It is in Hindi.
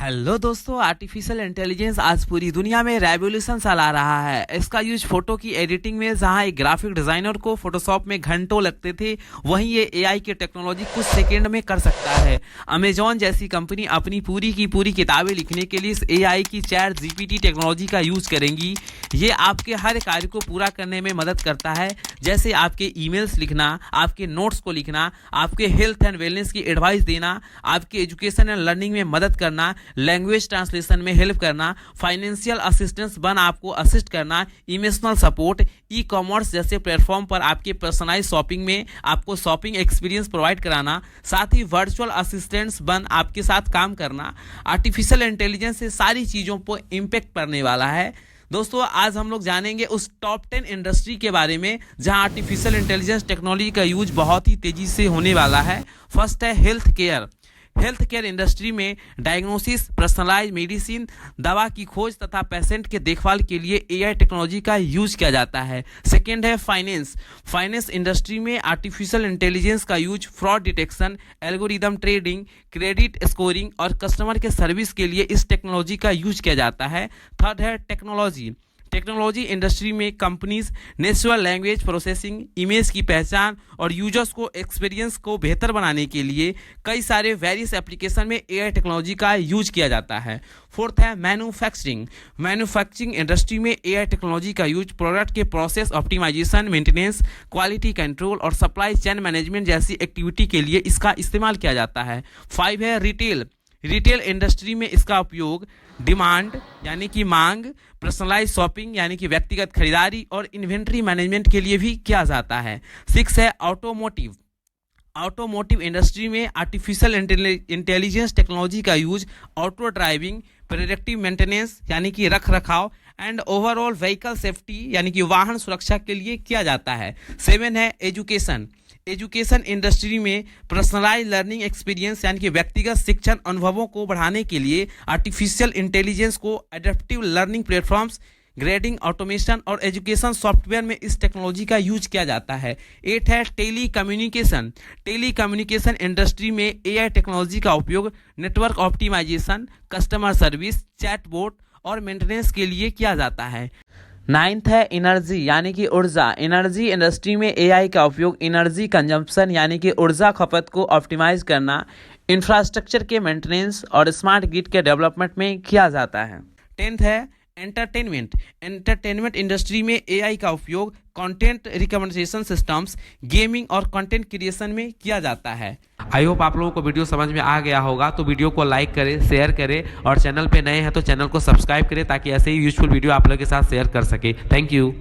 हेलो दोस्तों, आर्टिफिशियल इंटेलिजेंस आज पूरी दुनिया में रेवोल्यूशन चला रहा है। इसका यूज फोटो की एडिटिंग में, जहां एक ग्राफिक डिजाइनर को फोटोशॉप में घंटों लगते थे, वहीं ये एआई की टेक्नोलॉजी कुछ सेकंड में कर सकता है। अमेजॉन जैसी कंपनी अपनी पूरी की पूरी किताबें लिखने के लिए इस एआई की चैट जीपीटी टेक्नोलॉजी का यूज करेंगी। ये आपके हर कार्य को पूरा करने में मदद करता है, जैसे आपके ईमेल्स लिखना, आपके नोट्स को लिखना, आपके हेल्थ एंड वेलनेस की एडवाइस देना, आपके एजुकेशन एंड लर्निंग में मदद करना, लैंग्वेज ट्रांसलेशन में हेल्प करना, फाइनेंशियल असिस्टेंस बन आपको असिस्ट करना, इमोशनल सपोर्ट, ई कॉमर्स जैसे प्लेटफॉर्म पर आपके पर्सनलाइज शॉपिंग में आपको शॉपिंग एक्सपीरियंस प्रोवाइड कराना, साथ ही वर्चुअल असिस्टेंट्स बन आपके साथ काम करना। आर्टिफिशियल इंटेलिजेंस से सारी चीज़ों पर इम्पेक्ट पड़ने वाला है। दोस्तों, आज हम लोग जानेंगे उस टॉप 10 इंडस्ट्री के बारे में जहां आर्टिफिशियल इंटेलिजेंस टेक्नोलॉजी का यूज बहुत ही तेजी से होने वाला है। फर्स्ट है health care. Health care industry में डायग्नोसिस, पर्सनलाइज मेडिसिन, दवा की खोज तथा पेशेंट के देखभाल के लिए एआई टेक्नोलॉजी का यूज किया जाता है। सेकेंड है फाइनेंस। फाइनेंस इंडस्ट्री में आर्टिफिशियल इंटेलिजेंस का use fraud detection, algorithm trading, credit scoring और कस्टमर के सर्विस के लिए इस टेक्नोलॉजी का यूज किया जाता है। थर्ड है टेक्नोलॉजी। टेक्नोलॉजी इंडस्ट्री में companies natural language processing, image की पहचान और यूजर्स को एक्सपीरियंस को बेहतर बनाने के लिए कई सारे वेरियस एप्लीकेशन में एआई टेक्नोलॉजी का यूज किया जाता है। फोर्थ है मैन्युफैक्चरिंग। मैन्युफैक्चरिंग इंडस्ट्री में एआई टेक्नोलॉजी का यूज प्रोडक्ट के process optimisation, maintenance, quality control और सप्लाई चेन मैनेजमेंट जैसी एक्टिविटी के लिए इसका इस्तेमाल किया जाता है। 5 है रिटेल। रिटेल इंडस्ट्री में इसका उपयोग डिमांड यानी कि मांग, पर्सनलाइज शॉपिंग यानी कि व्यक्तिगत खरीदारी और इन्वेंट्री मैनेजमेंट के लिए भी किया जाता है। 6 है ऑटोमोटिव। ऑटोमोटिव इंडस्ट्री में आर्टिफिशियल इंटेलिजेंस टेक्नोलॉजी का use auto driving, predictive maintenance यानी कि रख रखाव एंड ओवरऑल व्हीकल सेफ्टी यानी कि वाहन सुरक्षा के लिए किया जाता है। 7 है एजुकेशन। एजुकेशन इंडस्ट्री में पर्सनलाइज लर्निंग एक्सपीरियंस यानी कि व्यक्तिगत शिक्षण अनुभवों को बढ़ाने के लिए आर्टिफिशियल इंटेलिजेंस को adaptive learning platforms, grading automation और एजुकेशन सॉफ्टवेयर में इस टेक्नोलॉजी का यूज किया जाता है। 8 है telecommunication. Telecommunication industry में एआई टेक्नोलॉजी का उपयोग network optimisation, customer service, chatbot और मेंटेनेंस के लिए किया जाता है। 9th है एनर्जी यानी कि ऊर्जा। एनर्जी इंडस्ट्री में एआई का उपयोग एनर्जी कंजम्पशन यानी कि ऊर्जा खपत को ऑप्टिमाइज करना, इंफ्रास्ट्रक्चर के मेंटेनेंस और स्मार्ट ग्रिड के डेवलपमेंट में किया जाता है। 10th है एंटरटेनमेंट। एंटरटेनमेंट इंडस्ट्री में एआई का उपयोग कंटेंट रिकमेंडेशन सिस्टम्स, गेमिंग और कंटेंट क्रिएशन में किया जाता है। आई होप आप लोगों को वीडियो समझ में आ गया होगा। तो वीडियो को लाइक करें, शेयर करें और चैनल पे नए हैं तो चैनल को सब्सक्राइब करें ताकि ऐसे ही यूजफुल वीडियो आप लोगों के साथ शेयर कर सके। Thank you.